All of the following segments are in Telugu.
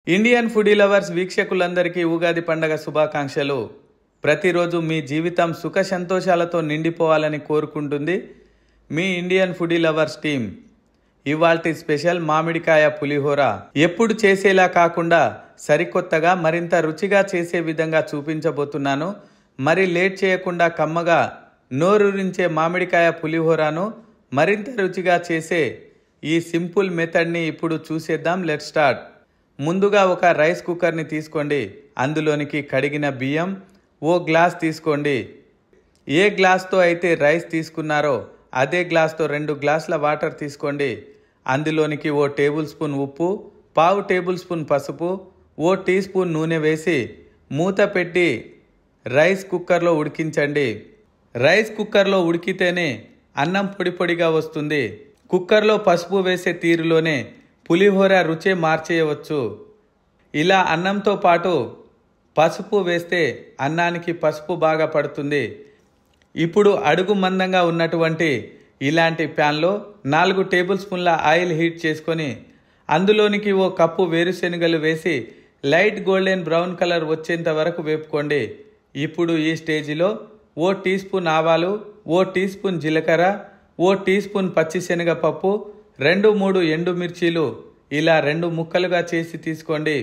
ఇండియన్ ఫుడీ లవర్స్ వీక్షకులందరికీ ఉగాది పండగ శుభాకాంక్షలు. ప్రతిరోజు మీ జీవితం సుఖ సంతోషాలతో నిండిపోవాలని కోరుకుంటుంది మీ ఇండియన్ ఫుడీ లవర్స్ టీం. ఇవాల్టి స్పెషల్ మామిడికాయ పులిహోర ఎప్పుడు చేసేలా కాకుండా సరికొత్తగా మరింత రుచిగా చేసే విధంగా చూపించబోతున్నాను. మరి లేట్ చేయకుండా కమ్మగా నోరూరించే మామిడికాయ పులిహోరను మరింత రుచిగా చేసే ఈ సింపుల్ మెథడ్ని ఇప్పుడు చూసేద్దాం. Let start. ముందుగా ఒక రైస్ కుక్కర్ని తీసుకోండి. అందులోనికి కడిగిన బియ్యం ఓ గ్లాస్ తీసుకోండి. ఏ గ్లాస్తో అయితే రైస్ తీసుకున్నారో అదే గ్లాస్తో 2 గ్లాసుల వాటర్ తీసుకోండి. అందులోనికి ఓ టేబుల్ స్పూన్ ఉప్పు, పావు టేబుల్ స్పూన్ పసుపు, ఓ టీ స్పూన్ నూనె వేసి మూత పెట్టి రైస్ కుక్కర్లో ఉడికించండి. రైస్ కుక్కర్లో ఉడికితేనే అన్నం పొడి పొడిగా వస్తుంది. కుక్కర్లో పసుపు వేసే తీరులోనే పులిహోర రుచే మార్చేయవచ్చు. ఇలా అన్నంతో పాటు పసుపు వేస్తే అన్నానికి పసుపు బాగా పడుతుంది. ఇప్పుడు అడుగు మందంగా ఉన్నటువంటి ఇలాంటి ప్యాన్లో 4 టేబుల్ స్పూన్ల ఆయిల్ హీట్ చేసుకొని అందులోనికి ఓ కప్పు వేరుశెనగలు వేసి లైట్ గోల్డెన్ బ్రౌన్ కలర్ వచ్చేంత వరకు వేపుకోండి. ఇప్పుడు ఈ స్టేజిలో ఓ టీ స్పూన్ ఆవాలు, ఓ టీ స్పూన్ జీలకర్ర, ఓ టీ స్పూన్ పచ్చిశనగపప్పు, 2-3 ఎండుమిర్చీలు ఇలా 2 ముక్కలుగా చేసి తీసుకోండి.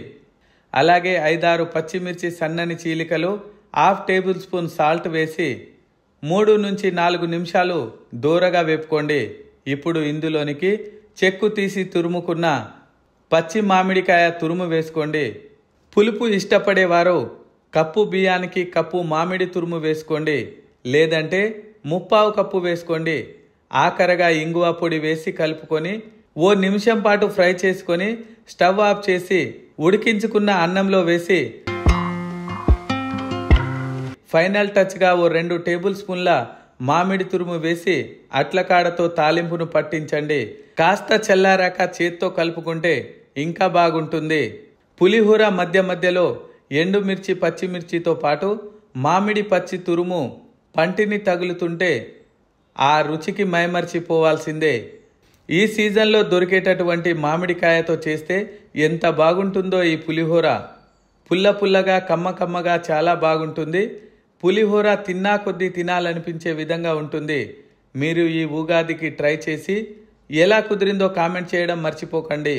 అలాగే 5-6 పచ్చిమిర్చి సన్నని చీలికలు, హాఫ్ టేబుల్ స్పూన్ సాల్ట్ వేసి 3-4 నిమిషాలు దూరగా వేపుకోండి. ఇప్పుడు ఇందులోనికి చెక్కు తీసి తురుముకున్న పచ్చి మామిడికాయ తురుము వేసుకోండి. పులుపు ఇష్టపడేవారు కప్పు బియ్యానికి కప్పు మామిడి తురుము వేసుకోండి, లేదంటే 1/4 కప్పు వేసుకోండి. ఆఖరగా ఇంగువ పొడి వేసి కలుపుకొని ఓ నిమిషం పాటు ఫ్రై చేసుకొని స్టవ్ ఆఫ్ చేసి ఉడికించుకున్న అన్నంలో వేసి ఫైనల్ టచ్గా ఓ 2 టేబుల్ స్పూన్ల మామిడి తురుము వేసి అట్లకాడతో తాలింపును పట్టించండి. కాస్త చల్లారాక చేత్తో కలుపుకుంటే ఇంకా బాగుంటుంది. పులిహోర మధ్య మధ్యలో ఎండుమిర్చి పచ్చిమిర్చితో పాటు మామిడి పచ్చి తురుము పంటిని తగులుతుంటే ఆ రుచికి మైమర్చిపోవాల్సిందే. ఈ సీజన్లో దొరికేటటువంటి మామిడికాయతో చేస్తే ఎంత బాగుంటుందో ఈ పులిహోర. పుల్ల పుల్లగా కమ్మ కమ్మగా చాలా బాగుంటుంది. పులిహోర తిన్నా కొద్దీ తినాలనిపించే విధంగా ఉంటుంది. మీరు ఈ ఉగాదికి ట్రై చేసి ఎలా కుదిరిందో కామెంట్ చేయడం మర్చిపోకండి.